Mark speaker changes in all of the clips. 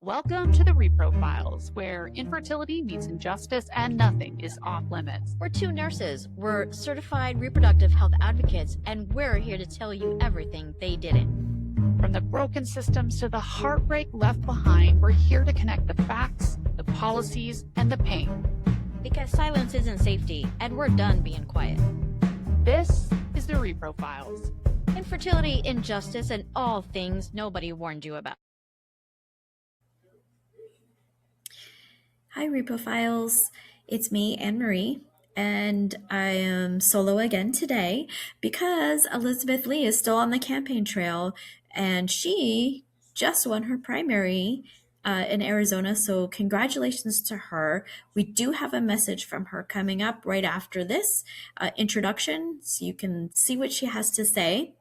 Speaker 1: Welcome to the Reprofiles, where infertility meets injustice and nothing is off limits.
Speaker 2: We're two nurses. We're certified reproductive health advocates, and we're here to tell you everything they didn't.
Speaker 1: From the broken systems to the heartbreak left behind, we're here to connect the facts, the policies, and the pain.
Speaker 2: Because silence isn't safety, and we're done being quiet.
Speaker 1: This is the Reprofiles.
Speaker 2: Infertility, injustice, and all things nobody warned you about.
Speaker 3: Hi, Reprofiles. It's me, Anne-Marie, and I am solo again today because Elizabeth Lee is still on the campaign trail, and she just won her primary in Arizona, so congratulations to her. We do have a message from her coming up right after this introduction, so you can see what she has to say.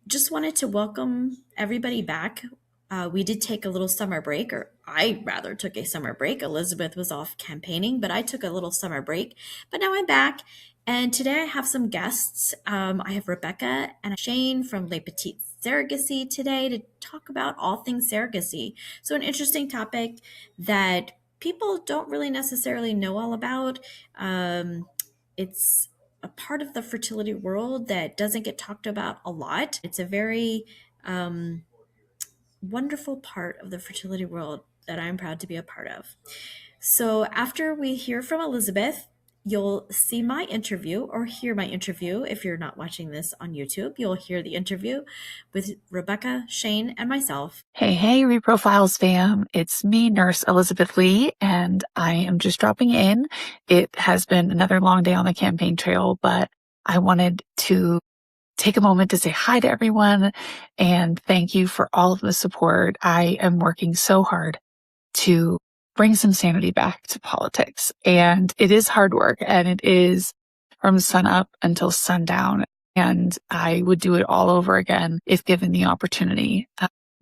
Speaker 3: Just wanted to welcome everybody back. We did take a little summer break, or I rather took a summer break. Elizabeth was off campaigning, but I took a little summer break. But now I'm back, and today I have some guests. I have Rebecca and Shane from Les Petits Surrogacy today to talk about all things surrogacy. So an interesting topic that people don't really necessarily know all about. It's a part of the fertility world that doesn't get talked about a lot. It's a very wonderful part of the fertility world that I'm proud to be a part of. So after we hear from Elizabeth, you'll see my interview or hear my interview. If you're not watching this on YouTube, you'll hear the interview with Rebecca, Shane, and myself.
Speaker 1: Hey, Reprofiles fam. It's me, Nurse Elizabeth Lee, and I am just dropping in. It has been another long day on the campaign trail, but I wanted to take a moment to say hi to everyone and thank you for all of the support. I am working so hard to bring some sanity back to politics, and it is hard work, and it is from sun up until sundown. And I would do it all over again if given the opportunity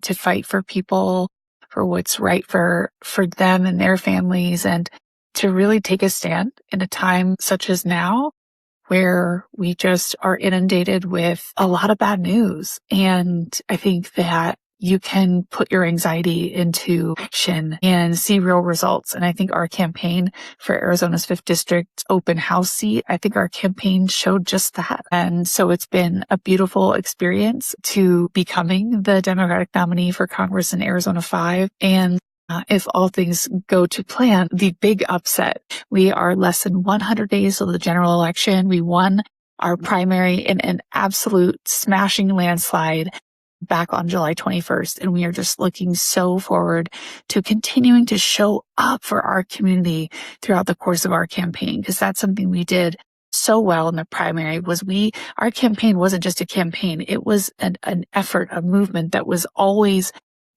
Speaker 1: to fight for people, for what's right for them and their families, and to really take a stand in a time such as now, where we just are inundated with a lot of bad news. And I think that you can put your anxiety into action and see real results. And I think our campaign for Arizona's 5th District open house seat, I think our campaign showed just that. And so it's been a beautiful experience to becoming the Democratic nominee for Congress in Arizona 5. And if all things go to plan, the big upset. We are less than 100 days till the general election. We won our primary in an absolute smashing landslide back on July 21st. And we are just looking so forward to continuing to show up for our community throughout the course of our campaign, because that's something we did so well in the primary. Our campaign wasn't just a campaign. It was an effort, a movement that was always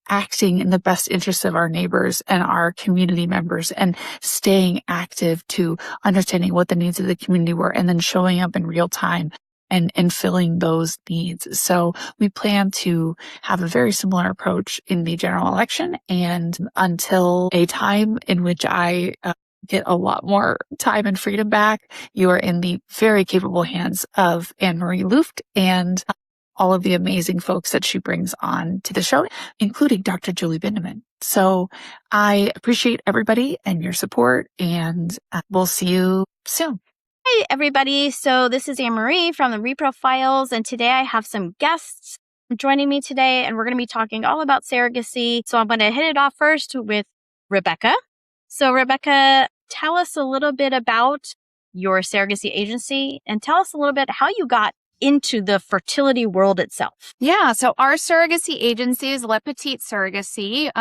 Speaker 1: acting in the best interest of our neighbors and our community members, and staying active to understanding what the needs of the community were, and then showing up in real time and filling those needs. So we plan to have a very similar approach in the general election, and until a time in which I get a lot more time and freedom back, you are in the very capable hands of Anne-Marie Luft and all of the amazing folks that she brings on to the show, including Dr. Julie Bindeman. So I appreciate everybody and your support, and we'll see you soon.
Speaker 4: Hi, everybody. So this is Anne-Marie from the Reprofiles, and today I have some guests joining me today, and we're going to be talking all about surrogacy. So I'm going to hit it off first with Rebecca. So Rebecca, tell us a little bit about your surrogacy agency, and tell us a little bit how you got into the fertility world itself.
Speaker 5: Yeah, so our surrogacy agency is Les Petits Surrogacy.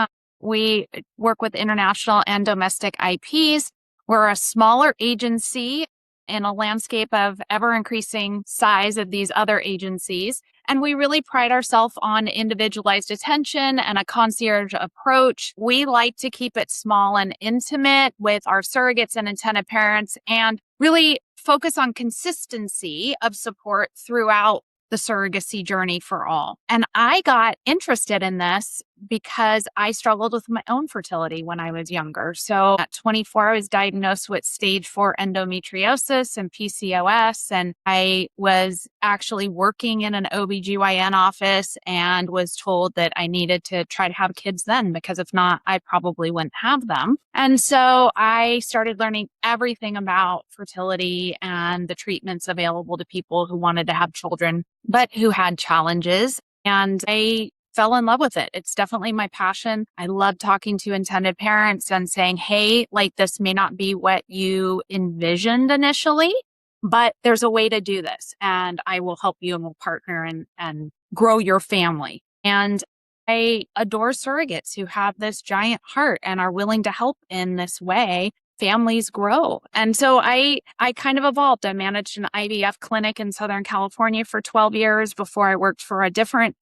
Speaker 5: We work with international and domestic IPs. We're a smaller agency in a landscape of ever-increasing size of these other agencies. And we really pride ourselves on individualized attention and a concierge approach. We like to keep it small and intimate with our surrogates and intended parents, and really focus on consistency of support throughout the surrogacy journey for all. And I got interested in this because I struggled with my own fertility when I was younger. So at 24, I was diagnosed with stage 4 endometriosis and PCOS. And I was actually working in an OBGYN office and was told that I needed to try to have kids then, because if not, I probably wouldn't have them. And so I started learning everything about fertility and the treatments available to people who wanted to have children, but who had challenges. And I fell in love with it. It's definitely my passion. I love talking to intended parents and saying, hey, like this may not be what you envisioned initially, but there's a way to do this. And I will help you and we'll partner and grow your family. And I adore surrogates who have this giant heart and are willing to help in this way. Families grow. And so I kind of evolved. I managed an IVF clinic in Southern California for 12 years before I worked for a different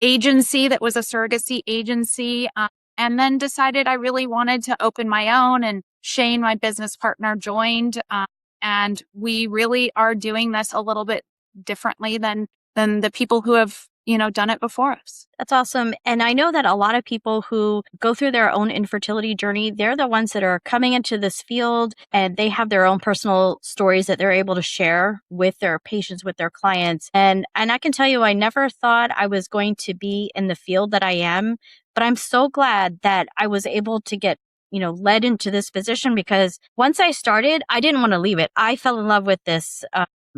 Speaker 5: agency that was a surrogacy agency, and then decided I really wanted to open my own. And Shane, my business partner, joined, and we really are doing this a little bit differently than the people who have done it before us.
Speaker 4: That's awesome. And I know that a lot of people who go through their own infertility journey, they're the ones that are coming into this field and they have their own personal stories that they're able to share with their patients, with their clients. And I can tell you, I never thought I was going to be in the field that I am, but I'm so glad that I was able to get led into this position, because once I started, I didn't want to leave it. I fell in love with this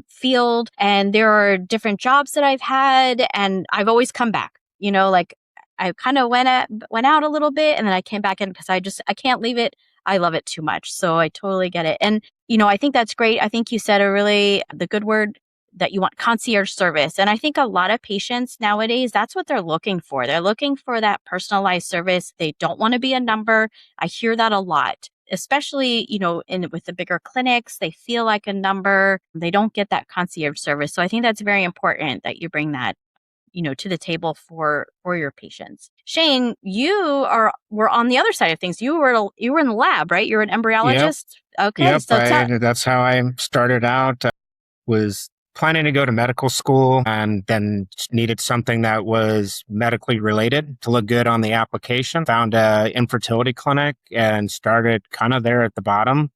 Speaker 4: field, and there are different jobs that I've had, and I've always come back. Like I kind of went out a little bit, and then I came back in because I can't leave it. I love it too much. So I totally get it. And I think that's great. I think you said the good word, that you want concierge service. And I think a lot of patients nowadays, that's what they're looking for. They're looking for that personalized service. They don't want to be a number. I hear that a lot, especially, with the bigger clinics. They feel like a number. They don't get that concierge service. So I think that's very important that you bring that, to the table for your patients. Shane, were on the other side of things. You were in the lab, right? You're an embryologist. Yep. Okay.
Speaker 6: Yep.
Speaker 4: So
Speaker 6: that's how I started out. Was planning to go to medical school and then needed something that was medically related to look good on the application. Found a infertility clinic and started kind of there at the bottom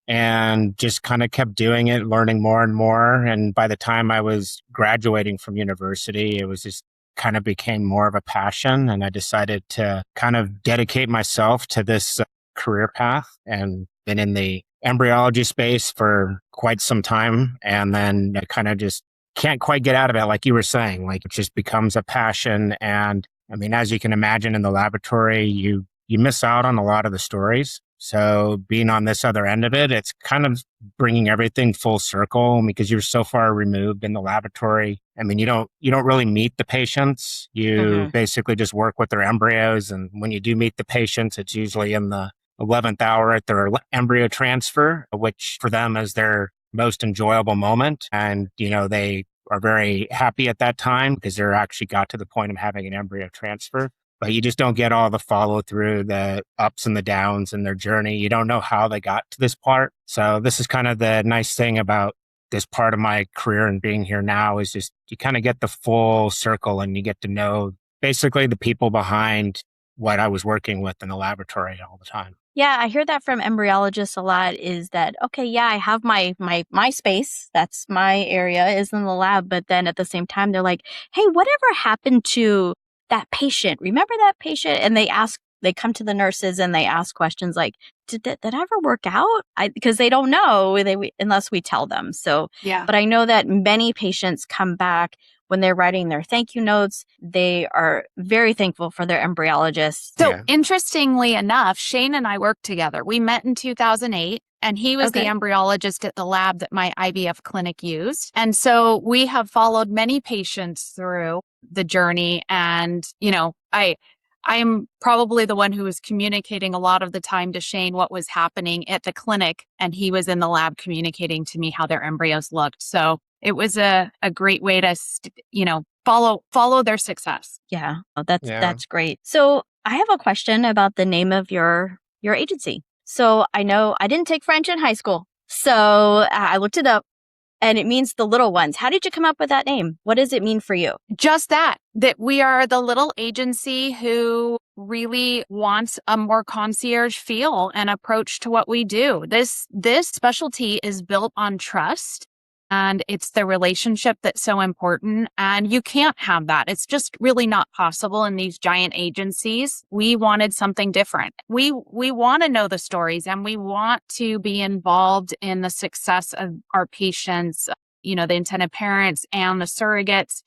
Speaker 6: and just kind of kept doing it, learning more and more. And by the time I was graduating from university, it was just kind of became more of a passion. And I decided to kind of dedicate myself to this career path, and been in the embryology space for quite some time. And then I kind of just can't quite get out of it. Like you were saying, like it just becomes a passion. And I mean, as you can imagine, in the laboratory, you miss out on a lot of the stories. So being on this other end of it, it's kind of bringing everything full circle, because you're so far removed in the laboratory. I mean, you don't really meet the patients. You basically just work with their embryos. And when you do meet the patients, it's usually in the 11th hour at their embryo transfer, which for them is their most enjoyable moment. And, they are very happy at that time because they're actually got to the point of having an embryo transfer. But you just don't get all the follow through, the ups and the downs in their journey. You don't know how they got to this part. So this is kind of the nice thing about this part of my career and being here now, is just you kind of get the full circle and you get to know basically the people behind what I was working with in the laboratory all the time.
Speaker 4: Yeah, I hear that from embryologists a lot, is that, okay, yeah, I have my space. That's my area, is in the lab. But then at the same time, they're like, hey, whatever happened to that patient? Remember that patient? And they come to the nurses and they ask questions like, did that ever work out? Because they don't know unless we tell them. So,
Speaker 5: yeah.
Speaker 4: But I know that many patients come back when they're writing their thank you notes. They are very thankful for their embryologist.
Speaker 5: So interestingly enough, Shane and I worked together. We met in 2008. And he was the embryologist at the lab that my IVF clinic used. And so we have followed many patients through the journey. And, I'm probably the one who was communicating a lot of the time to Shane what was happening at the clinic. And he was in the lab communicating to me how their embryos looked. So it was a great way to, follow their success.
Speaker 4: Yeah, that's great. So I have a question about the name of your agency. So I know I didn't take French in high school, so I looked it up, and it means the little ones. How did you come up with that name? What does it mean for you?
Speaker 5: Just that we are the little agency who really wants a more concierge feel and approach to what we do. This specialty is built on trust, and it's the relationship that's so important. And you can't have that. It's just really not possible in these giant agencies. We wanted something different. We want to know the stories, and we want to be involved in the success of our patients, the intended parents and the surrogates,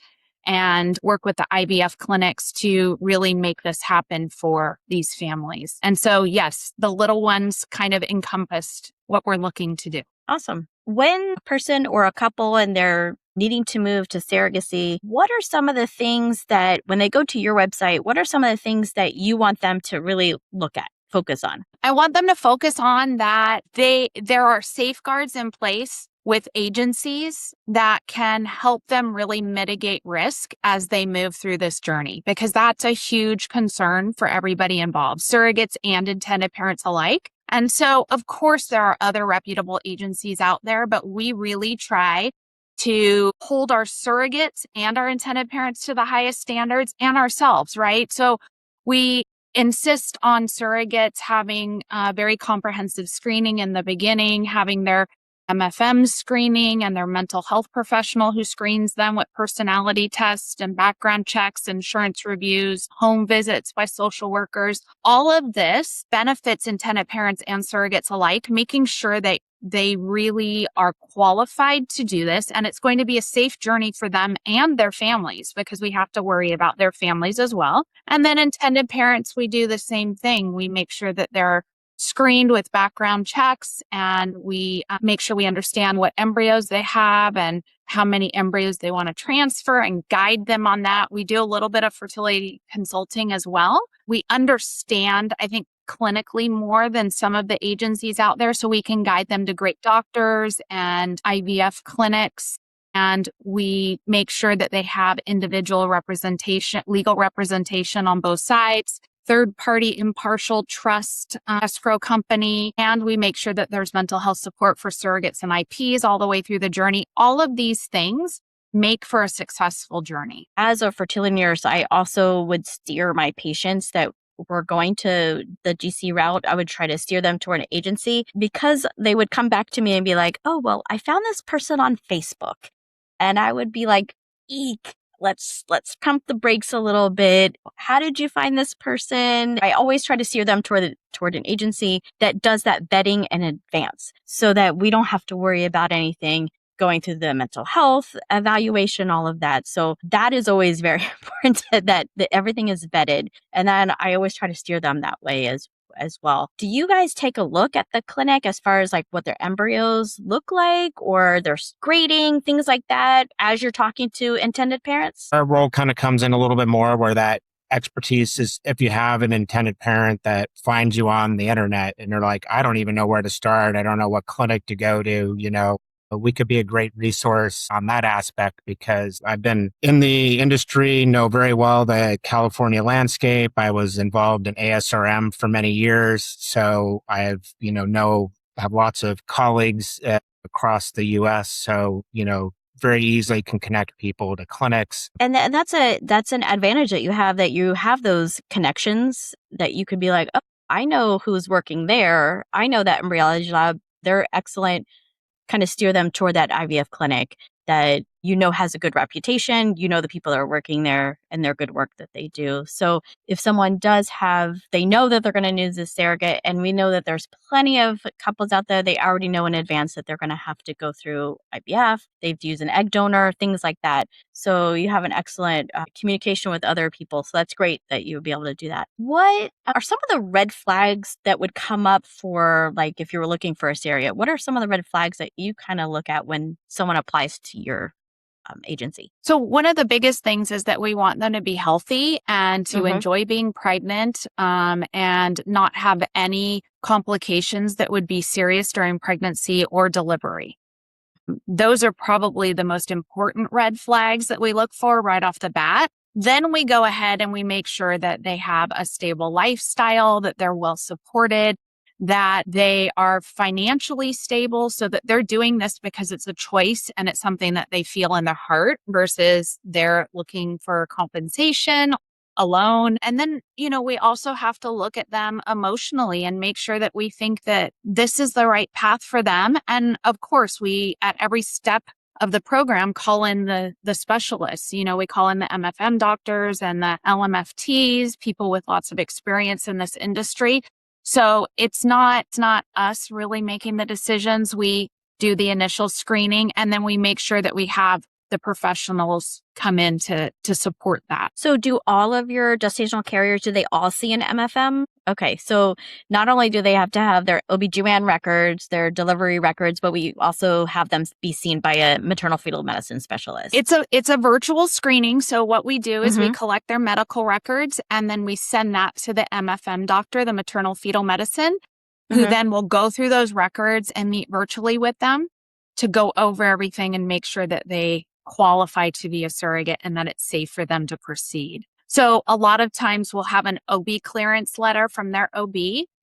Speaker 5: and work with the IVF clinics to really make this happen for these families. And so, yes, the little ones kind of encompassed what we're looking to do.
Speaker 4: Awesome. When a person or a couple and they're needing to move to surrogacy, what are some of the things that when they go to your website, what are some of the things that you want them to really look at, focus on?
Speaker 5: I want them to focus on that there are safeguards in place with agencies that can help them really mitigate risk as they move through this journey, because that's a huge concern for everybody involved, surrogates and intended parents alike. And so, of course, there are other reputable agencies out there, but we really try to hold our surrogates and our intended parents to the highest standards, and ourselves, right? So we insist on surrogates having very comprehensive screening in the beginning, having their MFM screening and their mental health professional who screens them with personality tests and background checks, insurance reviews, home visits by social workers. All of this benefits intended parents and surrogates alike, making sure that they really are qualified to do this. And it's going to be a safe journey for them and their families, because we have to worry about their families as well. And then intended parents, we do the same thing. We make sure that they're screened with background checks, and we make sure we understand what embryos they have and how many embryos they want to transfer, and guide them on that. We do a little bit of fertility consulting as well. We understand, I think, clinically more than some of the agencies out there, so we can guide them to great doctors and IVF clinics. And we make sure that they have individual representation, legal representation on both sides, third-party impartial trust escrow company, and we make sure that there's mental health support for surrogates and IPs all the way through the journey. All of these things make for a successful journey.
Speaker 4: As a fertility nurse, I also would steer my patients that were going to the GC route. I would try to steer them toward an agency, because they would come back to me and be like, oh, well, I found this person on Facebook. And I would be like, eek. Let's pump the brakes a little bit. How did you find this person? I always try to steer them toward an agency that does that vetting in advance, so that we don't have to worry about anything going through the mental health evaluation, all of that. So that is always very important, that everything is vetted. And then I always try to steer them that way as well. Do you guys take a look at the clinic as far as like what their embryos look like, or their grading, things like that, as you're talking to intended parents?
Speaker 6: Our role kind of comes in a little bit more where that expertise is if you have an intended parent that finds you on the internet and they're like, I don't even know where to start. I don't know what clinic to go to, we could be a great resource on that aspect, because I've been in the industry, know very well the California landscape. I was involved in ASRM for many years. So I have, have lots of colleagues across the US. So, very easily can connect people to clinics.
Speaker 4: And that's an advantage that you have those connections, that you could be like, oh, I know who's working there. I know that embryology lab. They're excellent. Kind of steer them toward that IVF clinic that has a good reputation, the people that are working there and their good work that they do. So if someone they know that they're going to use this surrogate, and we know that there's plenty of couples out there, they already know in advance that they're going to have to go through IVF, they've used an egg donor, things like that. So you have an excellent communication with other people. So that's great that you would be able to do that. What are some of the red flags that would come up for, like, if you were looking for a surrogate? What are some of the red flags that you kind of look at when someone applies to your agency?
Speaker 5: So one of the biggest things is that we want them to be healthy and to enjoy being pregnant, and not have any complications that would be serious during pregnancy or delivery. Those are probably the most important red flags that we look for right off the bat. Then we go ahead and we make sure that they have a stable lifestyle, that they're well supported, that they are financially stable, so that they're doing this because it's a choice and it's something that they feel in their heart, versus they're looking for compensation alone. And then, we also have to look at them emotionally and make sure that we think that this is the right path for them. And of course, we, at every step of the program, call in the specialists. We call in the MFM doctors and the LMFTs, people with lots of experience in this industry. So it's not us really making the decisions. We do the initial screening, and then we make sure that we have the professionals come in to support that.
Speaker 4: So do all of your gestational carriers, do they all see an MFM? Okay, so not only do they have to have their OB/GYN records, their delivery records, but we also have them be seen by a maternal fetal medicine specialist.
Speaker 5: It's a virtual screening. So what we do is we collect their medical records, and then we send that to the MFM doctor, the maternal fetal medicine, who then will go through those records and meet virtually with them to go over everything and make sure that they qualify to be a surrogate and that it's safe for them to proceed. So a lot of times we'll have an OB clearance letter from their OB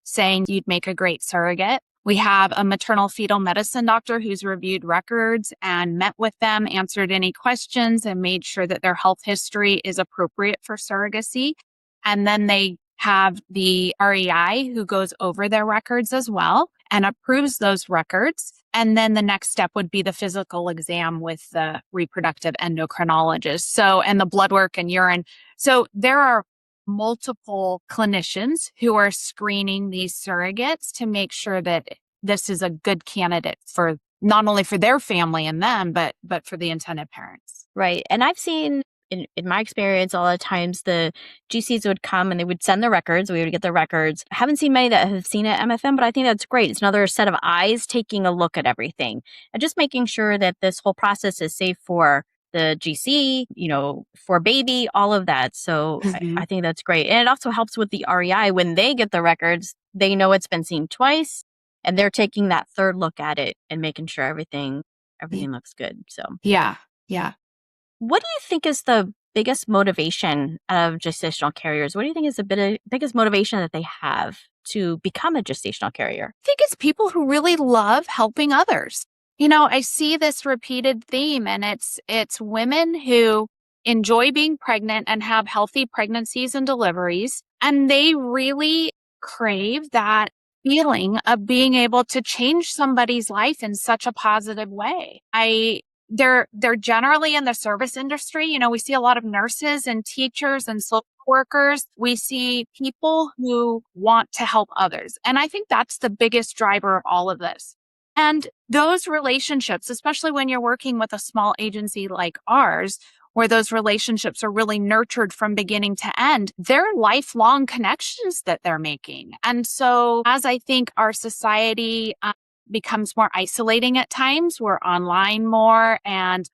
Speaker 5: saying you'd make a great surrogate. We have a maternal fetal medicine doctor who's reviewed records and met with them, answered any questions, and made sure that their health history is appropriate for surrogacy. And then they have the REI who goes over their records as well and approves those records. And then the next step would be the physical exam with the reproductive endocrinologist. So, and the blood work and urine. So there are multiple clinicians who are screening these surrogates to make sure that this is a good candidate for not only for their family and them, but for the intended parents.
Speaker 4: Right. And I've seen in my experience, a lot of times the GCs would come and they would send the records. We would get the records. I haven't seen many that have seen an MFM, but I think that's great. It's another set of eyes taking a look at everything and just making sure that this whole process is safe for the GC, for baby, all of that. So I think that's great. And it also helps with the REI. When they get the records, they know it's been seen twice and they're taking that third look at it and making sure everything looks good. So
Speaker 5: yeah.
Speaker 4: What do you think is the biggest motivation of gestational carriers? What do you think is the biggest motivation that they have to become a gestational carrier?
Speaker 5: I think it's people who really love helping others. I see this repeated theme, and it's women who enjoy being pregnant and have healthy pregnancies and deliveries, and they really crave that feeling of being able to change somebody's life in such a positive way. They're generally in the service industry. We see a lot of nurses and teachers and social workers. We see people who want to help others. And I think that's the biggest driver of all of this. And those relationships, especially when you're working with a small agency like ours, where those relationships are really nurtured from beginning to end, they're lifelong connections that they're making. And so as I think our society becomes more isolating at times, we're online more, and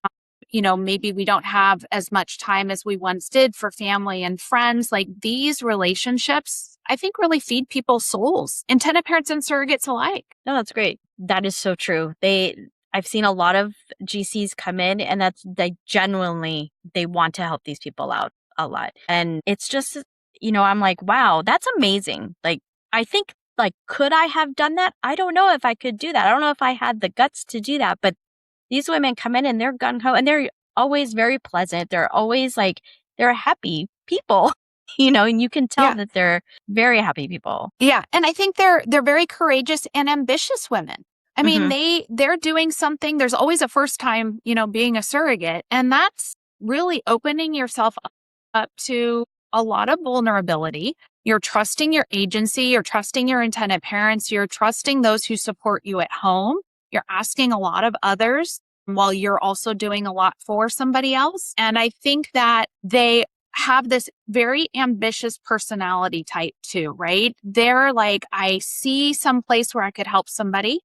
Speaker 5: maybe we don't have as much time as we once did for family and friends. Like, these relationships, I think, really feed people's souls, intended parents and surrogates alike.
Speaker 4: No, that's great. That is so true. I've seen a lot of GCs come in, and they genuinely want to help these people out a lot. And it's just, I'm like, wow, that's amazing. Like, I think, could I have done that? I don't know if I could do that. I don't know if I had the guts to do that. But these women come in and they're gung-ho, and they're always very pleasant. They're always they're happy people, and you can tell that they're very happy people.
Speaker 5: Yeah. And I think they're very courageous and ambitious women. I mean, they're doing something. There's always a first time, being a surrogate. And that's really opening yourself up to a lot of vulnerability. You're trusting your agency, you're trusting your intended parents, you're trusting those who support you at home. You're asking a lot of others while you're also doing a lot for somebody else. And I think that they have this very ambitious personality type too, right? They're like, I see some place where I could help somebody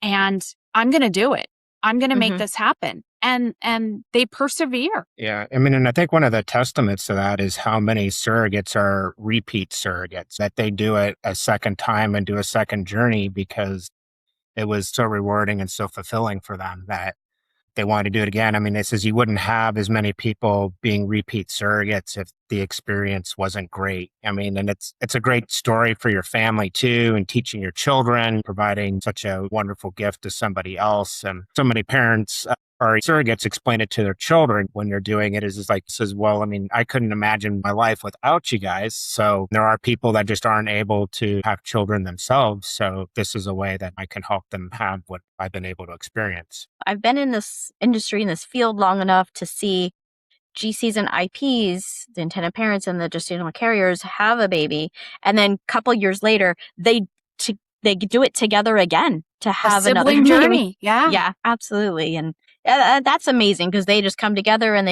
Speaker 5: and I'm going to do it. I'm going to make this happen. And they persevere.
Speaker 6: Yeah. I mean, and I think one of the testaments to that is how many surrogates are repeat surrogates, that they do it a second time and do a second journey because it was so rewarding and so fulfilling for them that they wanted to do it again. I mean, it says you wouldn't have as many people being repeat surrogates if the experience wasn't great. I mean, and it's a great story for your family too, and teaching your children, providing such a wonderful gift to somebody else. And so many parents or surrogates explain it to their children when you're doing it is like, says, well, I mean, I couldn't imagine my life without you guys. So there are people that just aren't able to have children themselves. So this is a way that I can help them have what I've been able to experience.
Speaker 4: I've been in this industry, in this field long enough to see GCs and IPs, the intended parents and the gestational carriers, have a baby, and then a couple years later, they do it together again to have another
Speaker 5: sibling
Speaker 4: baby.
Speaker 5: journey. Yeah.
Speaker 4: Yeah, absolutely. And that's amazing because they just come together and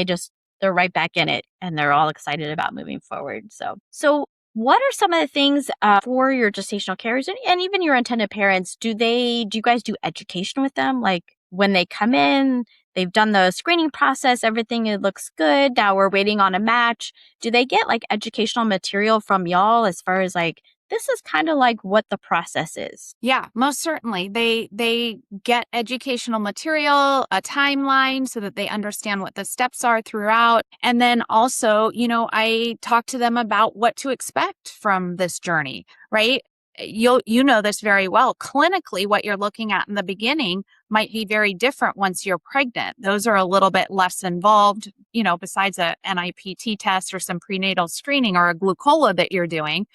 Speaker 4: they're right back in it and they're all excited about moving forward. So what are some of the things for your gestational carriers and even your intended parents? Do you guys do education with them? Like when they come in, they've done the screening process, everything, it looks good. Now we're waiting on a match. Do they get like educational material from y'all as far as like, this is kind of like what the process is?
Speaker 5: Yeah, most certainly. They get educational material, a timeline so that they understand what the steps are throughout. And then also, I talk to them about what to expect from this journey, right? You know this very well. Clinically, what you're looking at in the beginning might be very different once you're pregnant. Those are a little bit less involved, besides a NIPT test or some prenatal screening or a glucola that you're doing.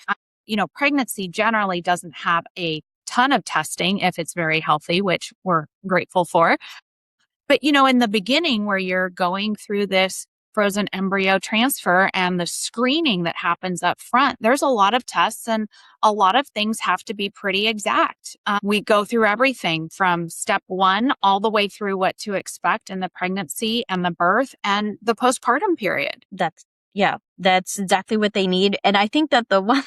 Speaker 5: Pregnancy generally doesn't have a ton of testing if it's very healthy, which we're grateful for. But, in the beginning where you're going through this frozen embryo transfer and the screening that happens up front, there's a lot of tests and a lot of things have to be pretty exact. We go through everything from step 1 all the way through what to expect in the pregnancy and the birth and the postpartum period.
Speaker 4: That's exactly what they need. And I think that the one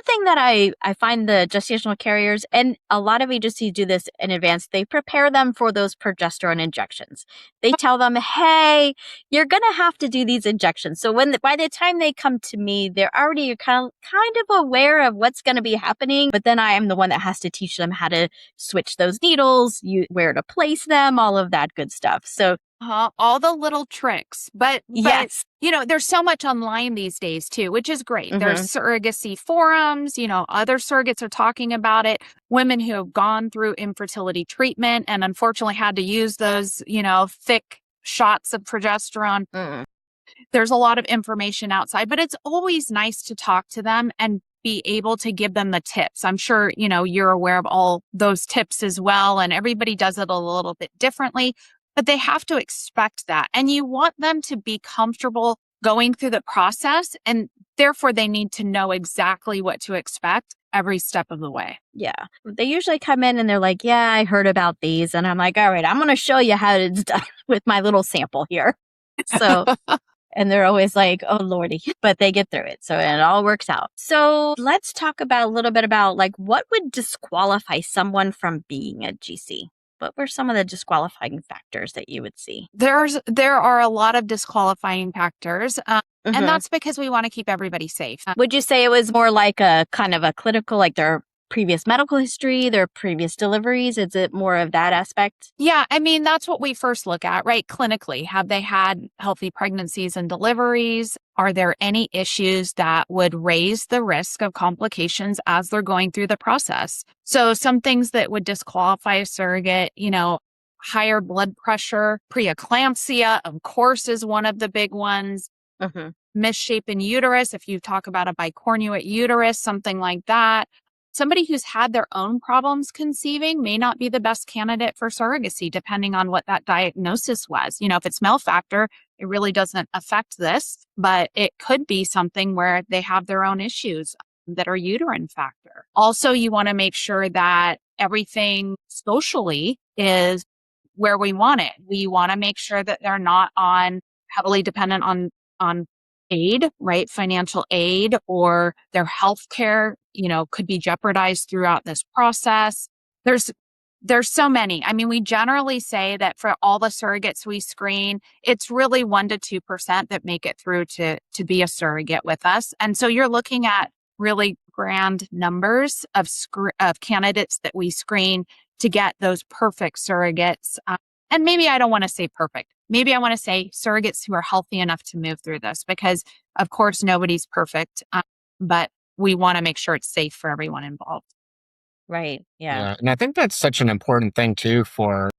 Speaker 4: thing that I find the gestational carriers, and a lot of agencies do this in advance, they prepare them for those progesterone injections. They tell them, hey, you're going to have to do these injections. So by the time they come to me, they're already kind of aware of what's going to be happening. But then I am the one that has to teach them how to switch those needles, where to place them, all of that good stuff. So
Speaker 5: all the little tricks, but
Speaker 4: yes,
Speaker 5: there's so much online these days too, which is great.
Speaker 4: Mm-hmm.
Speaker 5: There's surrogacy forums, other surrogates are talking about it. Women who have gone through infertility treatment and unfortunately had to use those, thick shots of progesterone.
Speaker 4: Mm.
Speaker 5: There's a lot of information outside, but it's always nice to talk to them and be able to give them the tips. I'm sure, you're aware of all those tips as well, and everybody does it a little bit differently. But they have to expect that. And you want them to be comfortable going through the process. And therefore, they need to know exactly what to expect every step of the way.
Speaker 4: Yeah. They usually come in and they're like, yeah, I heard about these. And I'm like, all right, I'm going to show you how it's done with my little sample here. So, and they're always like, oh, Lordy, but they get through it. So it all works out. So let's talk about a little bit about like what would disqualify someone from being a GC? What were some of the disqualifying factors that you would see?
Speaker 5: There are a lot of disqualifying factors, and that's because we want to keep everybody safe.
Speaker 4: Would you say it was more like a kind of a clinical, like their previous medical history, their previous deliveries? Is it more of that aspect?
Speaker 5: Yeah, I mean, that's what we first look at, right? Clinically, have they had healthy pregnancies and deliveries? Are there any issues that would raise the risk of complications as they're going through the process? So some things that would disqualify a surrogate, higher blood pressure, preeclampsia, of course, is one of the big ones. Misshapen uterus, if you talk about a bicornuate uterus, something like that. Somebody who's had their own problems conceiving may not be the best candidate for surrogacy, depending on what that diagnosis was. If it's male factor, it really doesn't affect this, but it could be something where they have their own issues that are uterine factor. Also, you want to make sure that everything socially is where we want it. We want to make sure that they're not heavily dependent on aid, right? Financial aid, or their health care, could be jeopardized throughout this process. There's so many. I mean, we generally say that for all the surrogates we screen, it's really 1% to 2% that make it through to be a surrogate with us. And so you're looking at really grand numbers of candidates that we screen to get those perfect surrogates. And maybe I don't want to say perfect. Maybe I want to say surrogates who are healthy enough to move through this because, of course, nobody's perfect, but we want to make sure it's safe for everyone involved.
Speaker 4: Right. Yeah.
Speaker 6: And I think that's such an important thing, too, for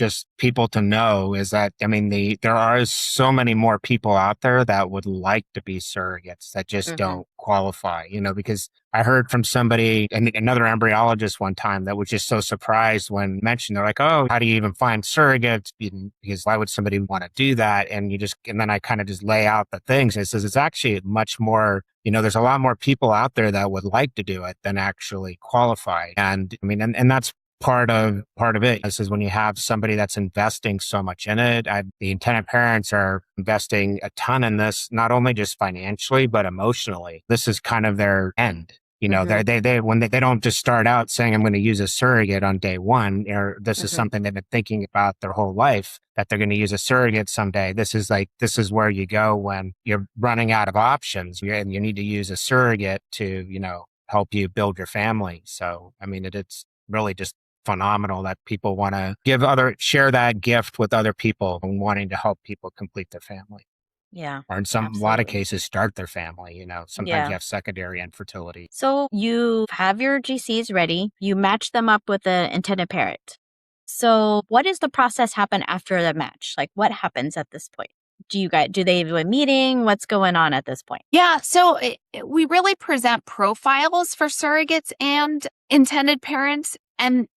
Speaker 6: just people to know is that, I mean, there are so many more people out there that would like to be surrogates that just don't qualify, because I heard from somebody, another embryologist one time, that was just so surprised when mentioned, they're like, oh, how do you even find surrogates? Because why would somebody want to do that? And then I kind of just lay out the things. And it says it's actually much more, there's a lot more people out there that would like to do it than actually qualify. And I mean, and that's part of it. This is when you have somebody that's investing so much in it. The intended parents are investing a ton in this, not only just financially, but emotionally. This is kind of their end. They don't just start out saying, I'm going to use a surrogate on day one, or this is something they've been thinking about their whole life, that they're going to use a surrogate someday. This is where you go when you're running out of options, and you need to use a surrogate to, help you build your family. So, I mean, it's really just phenomenal that people want to share that gift with other people and wanting to help people complete their family.
Speaker 4: Yeah.
Speaker 6: Or in a lot of cases, start their family. Sometimes you have secondary infertility.
Speaker 4: So you have your GCs ready. You match them up with the intended parent. So what does the process happen after the match? Like, what happens at this point? Do they do a meeting? What's going on at this point?
Speaker 5: Yeah. So we really present profiles for surrogates and intended parents. And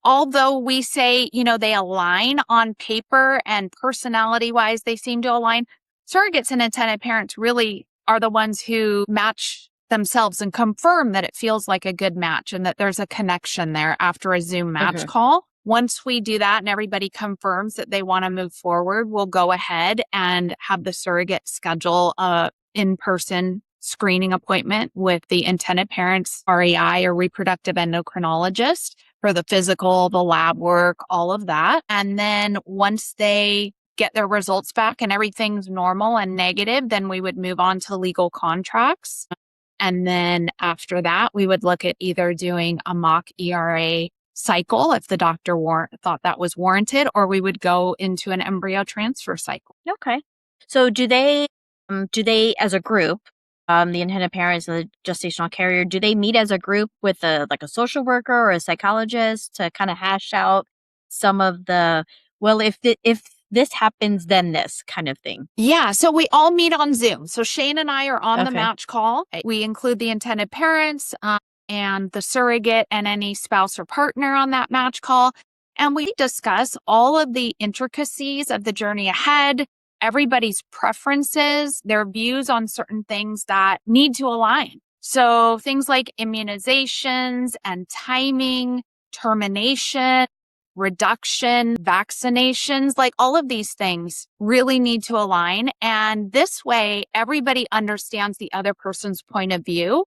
Speaker 5: although we say, they align on paper and personality wise, they seem to align, surrogates and intended parents really are the ones who match themselves and confirm that it feels like a good match and that there's a connection there after a Zoom match call. Once we do that and everybody confirms that they want to move forward, we'll go ahead and have the surrogate schedule a in-person screening appointment with the intended parent's REI or reproductive endocrinologist for the physical, the lab work, all of that. And then once they get their results back and everything's normal and negative, then we would move on to legal contracts. And then after that, we would look at either doing a mock ERA cycle if the doctor thought that was warranted, or we would go into an embryo transfer cycle.
Speaker 4: Okay. So do they as a group, the intended parents and the gestational carrier, do they meet as a group with a social worker or a psychologist to kind of hash out some of the, if this happens, then this kind of thing?
Speaker 5: Yeah. So we all meet on Zoom. So Shane and I are on the match call. We include the intended parents and the surrogate and any spouse or partner on that match call. And we discuss all of the intricacies of the journey ahead, everybody's preferences, their views on certain things that need to align. So things like immunizations and timing, termination, reduction, vaccinations, like all of these things really need to align. And this way, everybody understands the other person's point of view.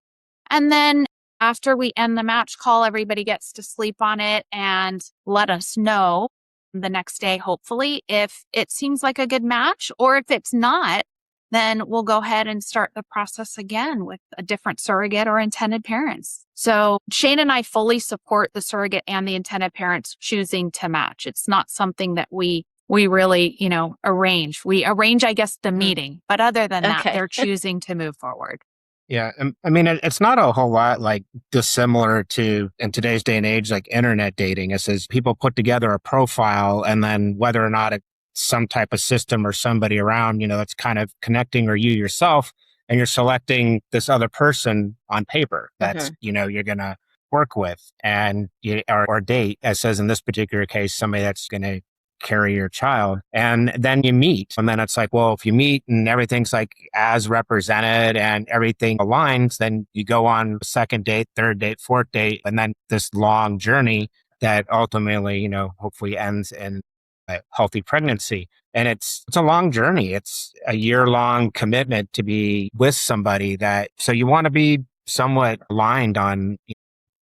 Speaker 5: And then after we end the match call, everybody gets to sleep on it and let us know the next day, hopefully, if it seems like a good match, or if it's not, then we'll go ahead and start the process again with a different surrogate or intended parents. So Shane and I fully support the surrogate and the intended parents choosing to match. It's not something that we really, arrange. We arrange, I guess, the meeting, but other than that, they're choosing to move forward.
Speaker 6: Yeah. I mean, it's not a whole lot like dissimilar to, in today's day and age, like internet dating. It says people put together a profile, and then whether or not it's some type of system or somebody around, that's kind of connecting, or you yourself, and you're selecting this other person on paper that's, you're going to work with and or date, as says in this particular case, somebody that's going to carry your child. And then you meet. And then it's like, well, if you meet and everything's like as represented and everything aligns, then you go on second date, third date, fourth date, and then this long journey that ultimately, hopefully ends in a healthy pregnancy. And it's a long journey. It's a year-long commitment to be with somebody so you want to be somewhat aligned on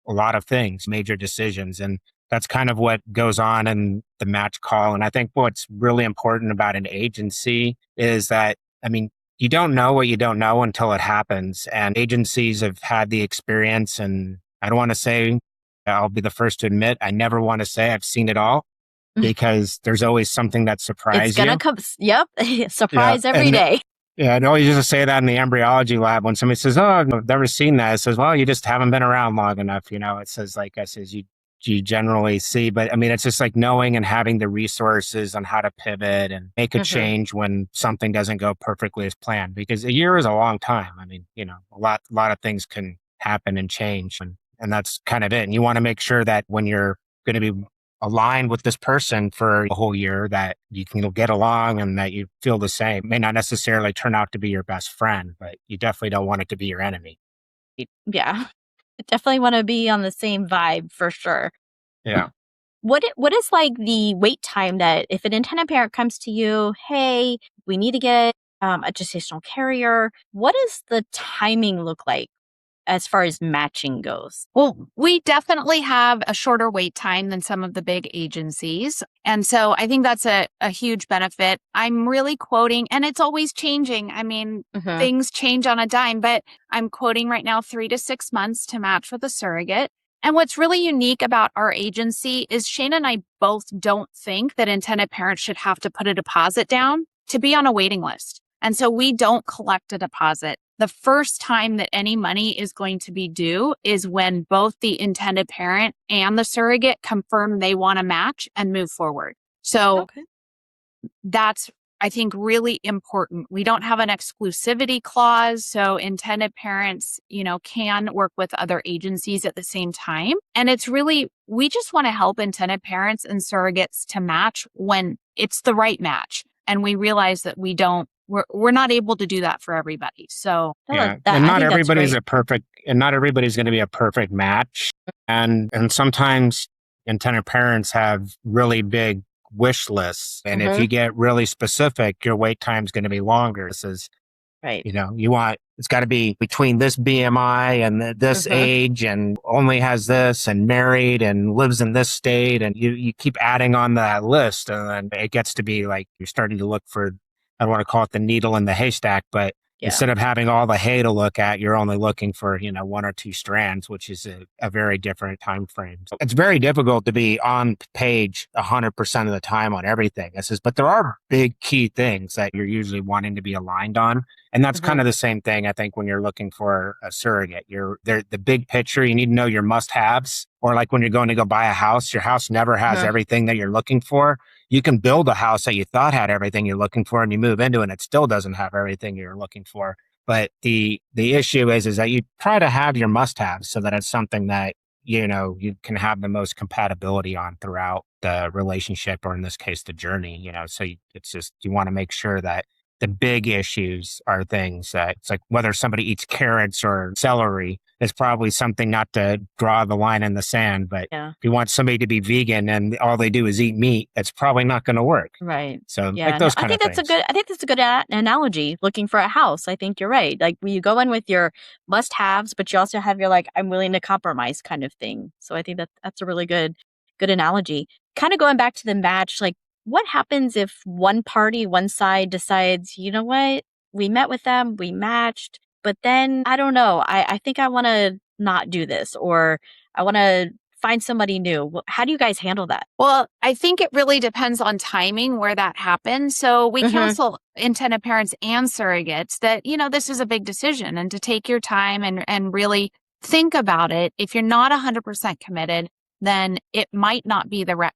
Speaker 6: a lot of things, major decisions. And that's kind of what goes on in the match call. And I think what's really important about an agency is that, you don't know what you don't know until it happens. And agencies have had the experience, and I don't want to say, I'll be the first to admit, I never want to say I've seen it all, because there's always something that surprises you.
Speaker 4: It's going to come, surprise every day.
Speaker 6: Yeah, I always used to say that in the embryology lab when somebody says, oh, I've never seen that. It says, well, you just haven't been around long enough. It says, you generally see. But I mean, it's just like knowing and having the resources on how to pivot and make a change when something doesn't go perfectly as planned, because a year is a long time. I mean, a lot of things can happen and change, and that's kind of it. And you want to make sure that when you're going to be aligned with this person for a whole year, that you can get along and that you feel the same. It may not necessarily turn out to be your best friend, but you definitely don't want it to be your enemy.
Speaker 4: Yeah. Definitely want to be on the same vibe for sure.
Speaker 6: Yeah.
Speaker 4: What is like the wait time that if an intended parent comes to you, hey, we need to get a gestational carrier, what does the timing look like as far as matching goes?
Speaker 5: Well, we definitely have a shorter wait time than some of the big agencies. And so I think that's a huge benefit. I'm really quoting, and it's always changing. I mean, things change on a dime, but I'm quoting right now 3 to 6 months to match with a surrogate. And what's really unique about our agency is Shane and I both don't think that intended parents should have to put a deposit down to be on a waiting list. And so we don't collect a deposit. The first time that any money is going to be due is when both the intended parent and the surrogate confirm they want to match and move forward. So that's, I think, really important. We don't have an exclusivity clause, so intended parents, can work with other agencies at the same time. And it's really, we just want to help intended parents and surrogates to match when it's the right match. And we realize that we're not able to do that for everybody. So
Speaker 6: and not everybody's not everybody's going to be a perfect match. And sometimes intended parents have really big wish lists. And if you get really specific, your wait time is going to be longer. This is, it's got to be between this BMI and this age and only has this and married and lives in this state. And you keep adding on that list. And then it gets to be like you're starting to look for, I don't want to call it the needle in the haystack, but instead of having all the hay to look at, you're only looking for, 1 or 2 strands, which is a very different time frame. So it's very difficult to be on page 100% of the time on everything. But there are big key things that you're usually wanting to be aligned on. And that's kind of the same thing, I think, when you're looking for a surrogate. The big picture, you need to know your must-haves. Or like when you're going to go buy a house, your house never has everything that you're looking for. You can build a house that you thought had everything you're looking for, and you move into it and it still doesn't have everything you're looking for. But the issue is that you try to have your must-haves so that it's something that, you can have the most compatibility on throughout the relationship, or in this case, the journey, so it's just, you want to make sure that the big issues are things that it's like whether somebody eats carrots or celery is probably something not to draw the line in the sand. But if you want somebody to be vegan and all they do is eat meat, it's probably not going to work.
Speaker 4: Right.
Speaker 6: So like those kind of things.
Speaker 4: I think that's a good analogy. Looking for a house. I think you're right. Like you go in with your must-haves, but you also have your I'm willing to compromise kind of thing. So I think that's a really good analogy. Kind of going back to the match, what happens if one side decides, you know what, we met with them, we matched, but then, I don't know, I think I want to not do this, or I want to find somebody new. How do you guys handle that?
Speaker 5: Well, I think it really depends on timing where that happens. So we counsel intended parents and surrogates that, this is a big decision, and to take your time and really think about it. If you're not 100% committed, then it might not be the right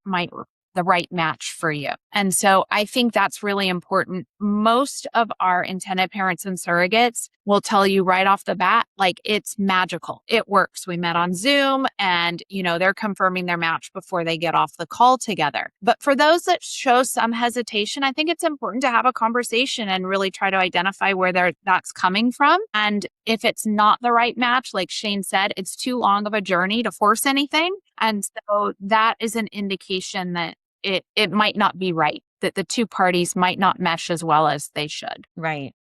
Speaker 5: match for you. And so I think that's really important. Most of our intended parents and surrogates will tell you right off the bat, it's magical. It works. We met on Zoom and, they're confirming their match before they get off the call together. But for those that show some hesitation, I think it's important to have a conversation and really try to identify where that's coming from. And if it's not the right match, like Shane said, it's too long of a journey to force anything. And so that is an indication that it might not be right, that the two parties might not mesh as well as they should.
Speaker 4: Right.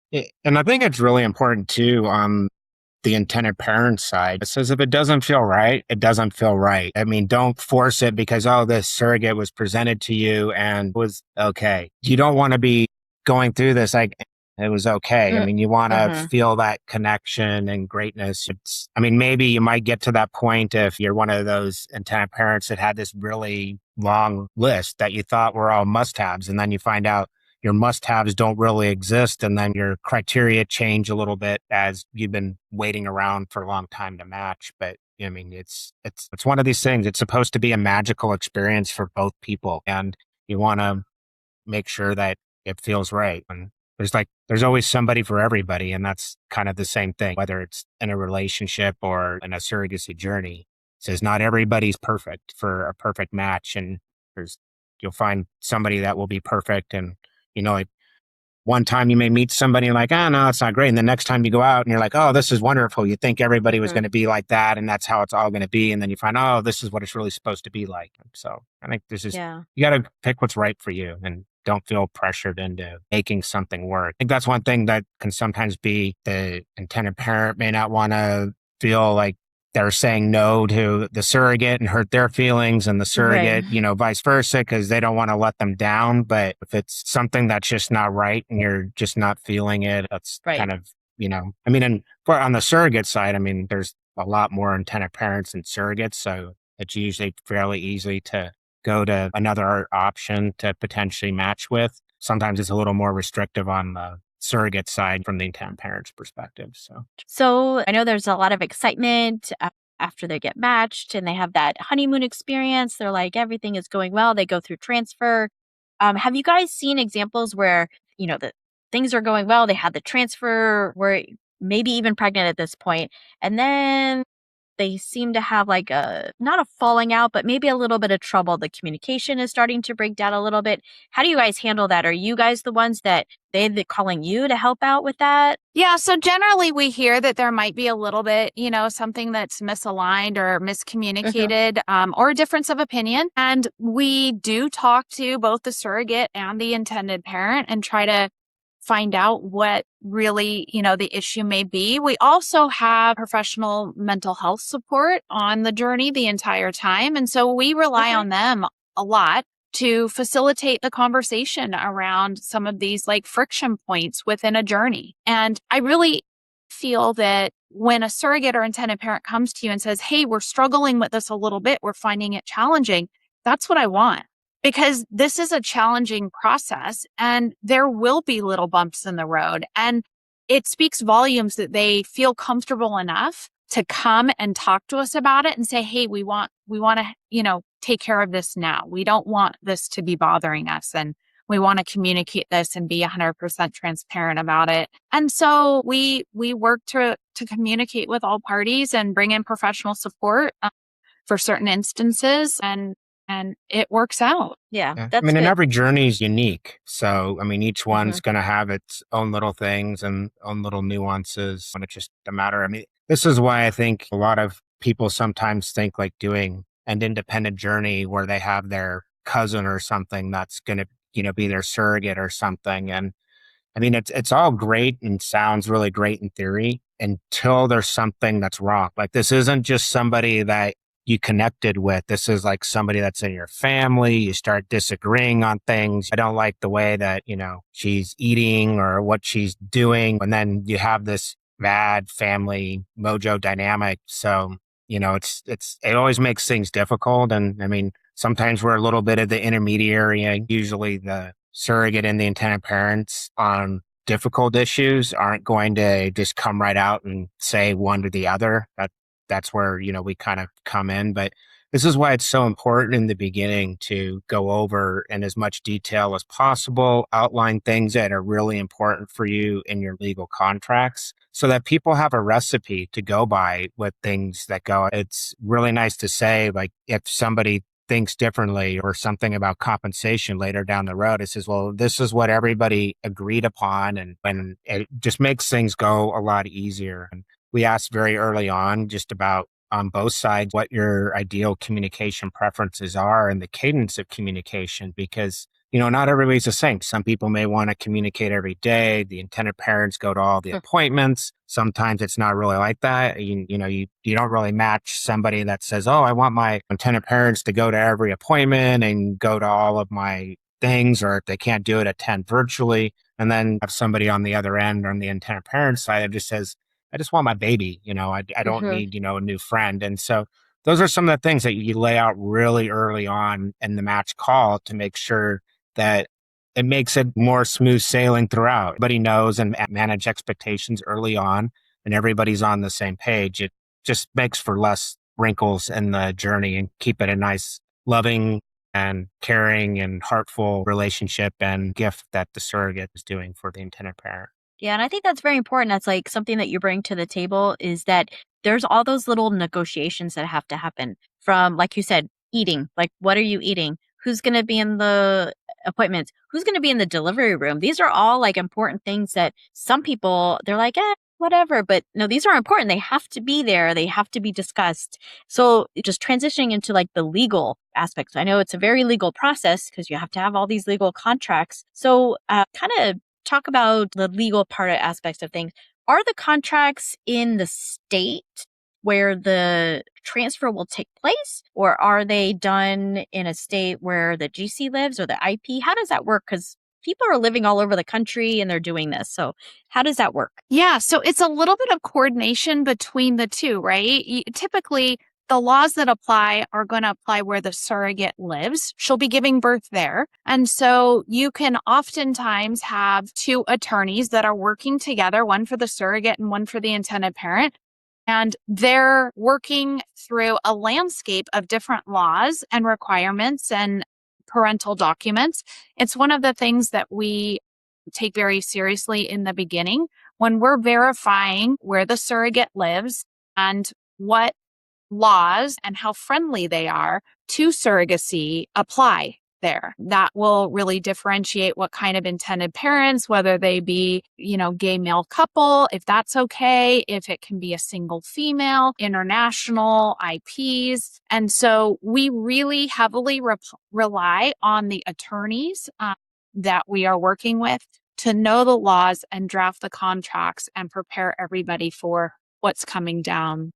Speaker 6: And I think it's really important too on the intended parent side. It says if it doesn't feel right, it doesn't feel right. I mean, don't force it because, this surrogate was presented to you and was okay. You don't want to be going through this it was okay. I mean, you want to feel that connection and greatness. Maybe you might get to that point if you're one of those intended parents that had this really long list that you thought were all must-haves, and then you find out your must-haves don't really exist, and then your criteria change a little bit as you've been waiting around for a long time to match. But I mean, it's one of these things. It's supposed to be a magical experience for both people, and you want to make sure that it feels right. And there's always somebody for everybody, and that's kind of the same thing, whether it's in a relationship or in a surrogacy journey. It says not everybody's perfect for a perfect match, and there's you'll find somebody that will be perfect, and like one time you may meet somebody and like, oh, no, it's not great. And the next time you go out and you're like, oh, this is wonderful. You think everybody was going to be like that and that's how it's all going to be. And then you find, oh, this is what it's really supposed to be like. So I think
Speaker 4: Yeah.
Speaker 6: you got to pick what's right for you and don't feel pressured into making something work. I think that's one thing that can sometimes be the intended parent may not want to feel like they're saying no to the surrogate and hurt their feelings and the surrogate, vice versa, because they don't want to let them down. But if it's something that's just not right and you're just not feeling it, that's
Speaker 4: Right.
Speaker 6: kind of, I mean, and on the surrogate side, I mean, there's a lot more intended parents and surrogates. So it's usually fairly easy to go to another option to potentially match with. Sometimes it's a little more restrictive on the surrogate side from the intended parent's perspective.
Speaker 4: So I know there's a lot of excitement after they get matched and they have that honeymoon experience. They're like, everything is going well. They go through transfer. Have you guys seen examples where, the things are going well? They had the transfer, were maybe even pregnant at this point, and then they seem to have like not a falling out, but maybe a little bit of trouble. The communication is starting to break down a little bit. How do you guys handle that? Are you guys the ones that they're calling you to help out with that?
Speaker 5: Yeah, so generally we hear that there might be a little bit, something that's misaligned or miscommunicated, or a difference of opinion. And we do talk to both the surrogate and the intended parent and try to find out what really, the issue may be. We also have professional mental health support on the journey the entire time. And so we rely on them a lot to facilitate the conversation around some of these like friction points within a journey. And I really feel that when a surrogate or intended parent comes to you and says, hey, we're struggling with this a little bit, we're finding it challenging, that's what I want. Because this is a challenging process and there will be little bumps in the road. And it speaks volumes that they feel comfortable enough to come and talk to us about it and say, hey, we want to, take care of this now. We don't want this to be bothering us. And we want to communicate this and be 100% transparent about it. And so we work to communicate with all parties and bring in professional support for certain instances. And it works out.
Speaker 4: Yeah,
Speaker 6: Yeah.
Speaker 4: that's
Speaker 6: I mean,
Speaker 4: good.
Speaker 6: and every journey is unique. So, I mean, each one's going to have its own little things and own little nuances. And it's just a matter. I mean, this is why I think a lot of people sometimes think like doing an independent journey where they have their cousin or something that's going to, be their surrogate or something. And I mean, it's all great and sounds really great in theory until there's something that's wrong. Like this isn't just somebody that you connected with. This is like somebody that's in your family. You start disagreeing on things. I don't like the way that, she's eating or what she's doing. And then you have this bad family mojo dynamic. So, it always makes things difficult. And I mean, sometimes we're a little bit of the intermediary. Usually the surrogate and the intended parents on difficult issues aren't going to just come right out and say one to the other. That's where, we kind of come in. But this is why it's so important in the beginning to go over in as much detail as possible, outline things that are really important for you in your legal contracts so that people have a recipe to go by with things that go. It's really nice to say, like, if somebody thinks differently or something about compensation later down the road, it says, well, this is what everybody agreed upon. And it just makes things go a lot easier. And we asked very early on just about on both sides what your ideal communication preferences are and the cadence of communication, because not everybody's the same. Some people may want to communicate every day. The intended parents go to all the appointments. Sometimes it's not really like that. You don't really match somebody that says, oh, I want my intended parents to go to every appointment and go to all of my things, or if they can't do it, attend virtually. And then have somebody on the other end on the intended parent side that just says, I just want my baby. I don't need, a new friend. And so those are some of the things that you lay out really early on in the match call to make sure that it makes it more smooth sailing throughout. Everybody knows and manage expectations early on and everybody's on the same page. It just makes for less wrinkles in the journey and keep it a nice, loving and caring and heartful relationship and gift that the surrogate is doing for the intended parent.
Speaker 4: Yeah, and I think that's very important. That's like something that you bring to the table is that there's all those little negotiations that have to happen from, like you said, eating. Like, what are you eating? Who's going to be in the appointments? Who's going to be in the delivery room? These are all like important things that some people, they're like, whatever. But no, these are important. They have to be there. They have to be discussed. So just transitioning into like the legal aspects. I know it's a very legal process because you have to have all these legal contracts. So kind of talk about the legal part of aspects of things. Are the contracts in the state where the transfer will take place, or are they done in a state where the GC lives or the IP? How does that work? Because people are living all over the country and they're doing this. So how does that work?
Speaker 5: Yeah, so it's a little bit of coordination between the two, right? Typically, the laws that apply are going to apply where the surrogate lives. She'll be giving birth there. And so you can oftentimes have two attorneys that are working together, one for the surrogate and one for the intended parent. And they're working through a landscape of different laws and requirements and parental documents. It's one of the things that we take very seriously in the beginning when we're verifying where the surrogate lives and what laws and how friendly they are to surrogacy apply there. That will really differentiate what kind of intended parents, whether they be, gay male couple, if that's okay, if it can be a single female, international IPs. And so we really heavily rely on the attorneys that we are working with to know the laws and draft the contracts and prepare everybody for what's coming down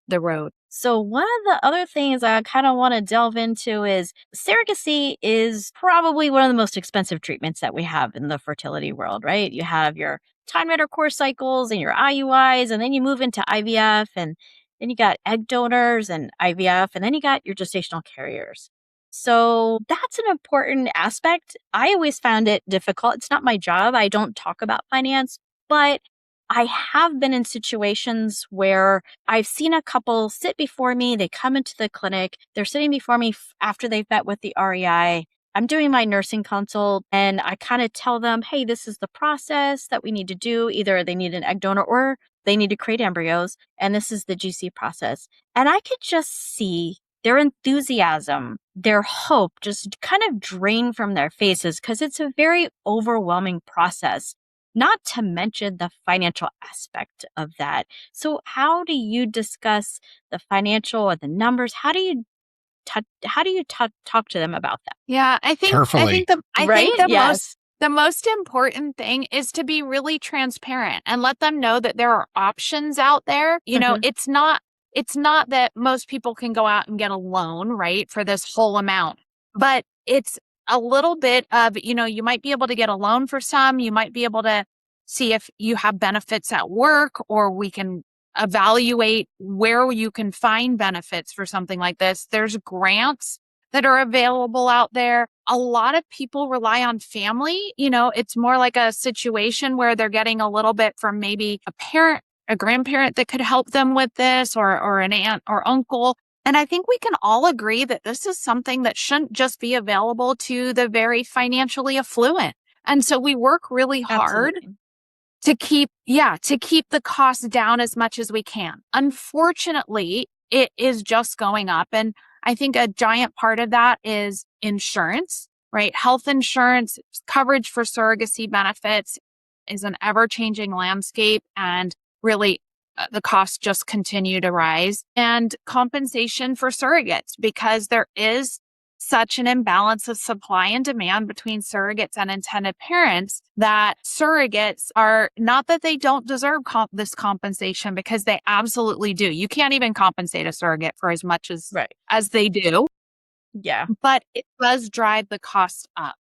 Speaker 5: the road.
Speaker 4: So one of the other things I kind of want to delve into is surrogacy is probably one of the most expensive treatments that we have in the fertility world, right? You have your time intercourse cycles and your IUIs, and then you move into IVF, and then you got egg donors and IVF, and then you got your gestational carriers. So that's an important aspect. I always found it difficult. It's not my job. I don't talk about finance, but I have been in situations where I've seen a couple sit before me. They come into the clinic. They're sitting before me after they've met with the REI. I'm doing my nursing consult and I kind of tell them, hey, this is the process that we need to do. Either they need an egg donor or they need to create embryos. And this is the GC process. And I could just see their enthusiasm, their hope just kind of drain from their faces because it's a very overwhelming process. Not to mention the financial aspect of that. So how do you discuss the financial or the numbers? How do you talk to them about that?
Speaker 5: Yeah, I think
Speaker 6: Carefully.
Speaker 5: the most important thing is to be really transparent and let them know that there are options out there. It's not that most people can go out and get a loan, right, for this whole amount, but it's a little bit of, you might be able to get a loan for some, you might be able to see if you have benefits at work, or we can evaluate where you can find benefits for something like this. There's grants that are available out there. A lot of people rely on family. It's more like a situation where they're getting a little bit from maybe a parent, a grandparent that could help them with this, or an aunt or uncle. And I think we can all agree that this is something that shouldn't just be available to the very financially affluent. And so we work really hard to keep the costs down as much as we can. Unfortunately, it is just going up. And I think a giant part of that is insurance, right? Health insurance, coverage for surrogacy benefits is an ever-changing landscape, and really the costs just continue to rise. And compensation for surrogates, because there is such an imbalance of supply and demand between surrogates and intended parents, that surrogates are not that they don't deserve this compensation, because they absolutely do. You can't even compensate a surrogate for as much as they do.
Speaker 4: Yeah.
Speaker 5: But it does drive the cost up.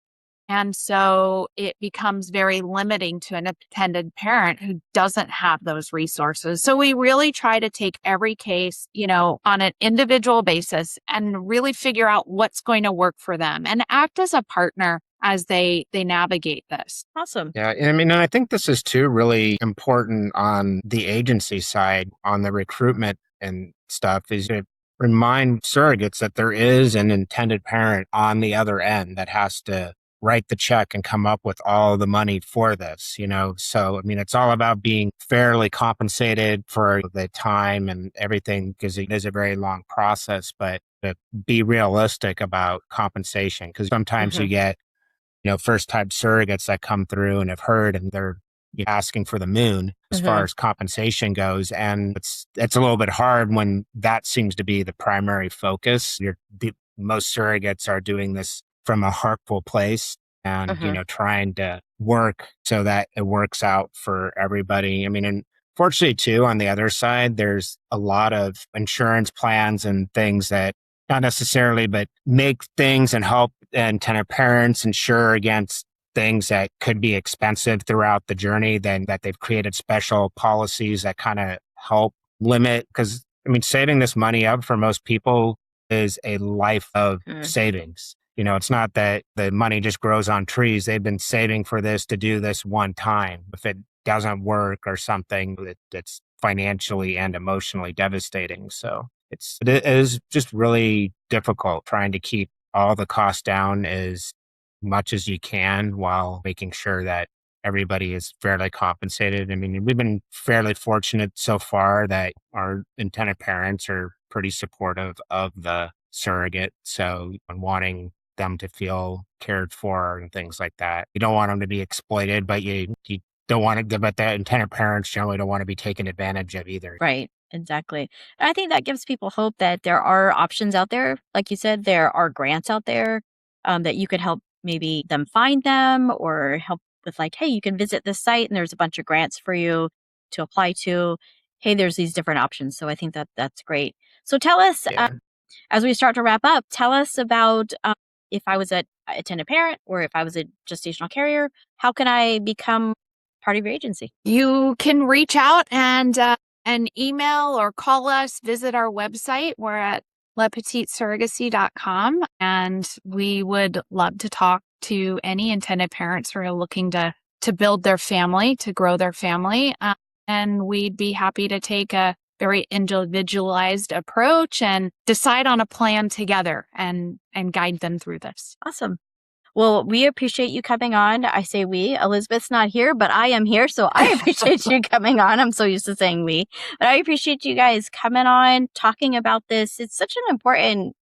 Speaker 5: And so it becomes very limiting to an intended parent who doesn't have those resources. So we really try to take every case, on an individual basis and really figure out what's going to work for them and act as a partner as they navigate this.
Speaker 4: Awesome.
Speaker 6: Yeah, and I think this is too really important on the agency side, on the recruitment and stuff is to remind surrogates that there is an intended parent on the other end that has to write the check and come up with all the money for this, you know? So, I mean, it's all about being fairly compensated for the time and everything because it is a very long process, but to be realistic about compensation because sometimes you get, first time surrogates that come through and have heard and they're asking for the moon as far as compensation goes. And it's a little bit hard when that seems to be the primary focus. Most surrogates are doing this from a heartful place and, trying to work so that it works out for everybody. I mean, and fortunately too, on the other side, there's a lot of insurance plans and things that not necessarily, but make things and help and kind of parents insure against things that could be expensive throughout the journey, then that they've created special policies that kind of help limit. Because, I mean, saving this money up for most people is a life of savings. It's not that the money just grows on trees. They've been saving for this to do this one time. If it doesn't work or something, it's financially and emotionally devastating. So it is just really difficult trying to keep all the costs down as much as you can while making sure that everybody is fairly compensated. I mean, we've been fairly fortunate so far that our intended parents are pretty supportive of the surrogate. So wanting them to feel cared for and things like that. You don't want them to be exploited, but you don't want to, but the intended parents generally don't want to be taken advantage of either.
Speaker 4: Right. Exactly. And I think that gives people hope that there are options out there. Like you said, there are grants out there that you could help maybe them find them or help with like, hey, you can visit this site and there's a bunch of grants for you to apply to. Hey, there's these different options. So I think that that's great. So tell us, as we start to wrap up, tell us about if I was a attendant parent or if I was a gestational carrier, how can I become part of your agency?
Speaker 5: You can reach out and email or call us, visit our website. We're at lespetitssurrogacy.com, and we would love to talk to any intended parents who are looking to build their family, to grow their family. And we'd be happy to take a very individualized approach and decide on a plan together and guide them through this.
Speaker 4: Awesome. Well, we appreciate you coming on. I say we. Elizabeth's not here, but I am here, so I appreciate you coming on. I'm so used to saying we. But I appreciate you guys coming on, talking about this. It's such an important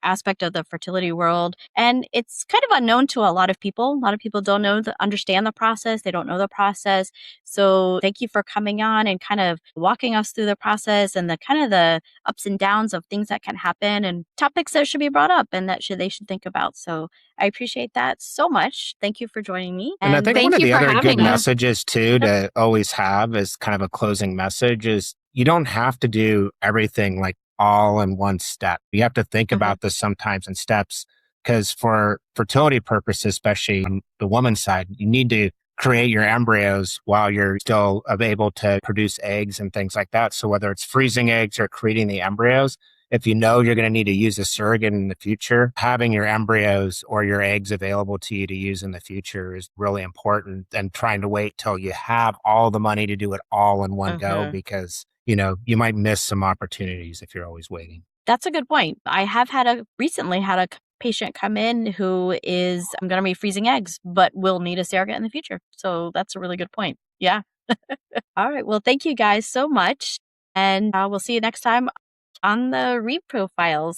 Speaker 4: aspect of the fertility world, and it's kind of unknown to a lot of people. A lot of people don't understand the process. They don't know the process. So thank you for coming on and kind of walking us through the process and the kind of the ups and downs of things that can happen and topics that should be brought up and that they should think about. So I appreciate that so much. Thank you for joining me.
Speaker 6: And I think
Speaker 5: thank
Speaker 6: one of
Speaker 5: you
Speaker 6: the
Speaker 5: for
Speaker 6: other good
Speaker 5: having us.
Speaker 6: messages too to always have as kind of a closing message is you don't have to do everything like all in one step. You have to think about this sometimes in steps because for fertility purposes, especially on the woman's side, you need to create your embryos while you're still able to produce eggs and things like that. So whether it's freezing eggs or creating the embryos, if you know you're going to need to use a surrogate in the future, having your embryos or your eggs available to you to use in the future is really important, and trying to wait till you have all the money to do it all in one go because, you might miss some opportunities if you're always waiting.
Speaker 4: That's a good point. I have recently had a patient come in who is going to be freezing eggs, but will need a surrogate in the future. So that's a really good point. Yeah. All right. Well, thank you guys so much. And we'll see you next time on the Reprofiles.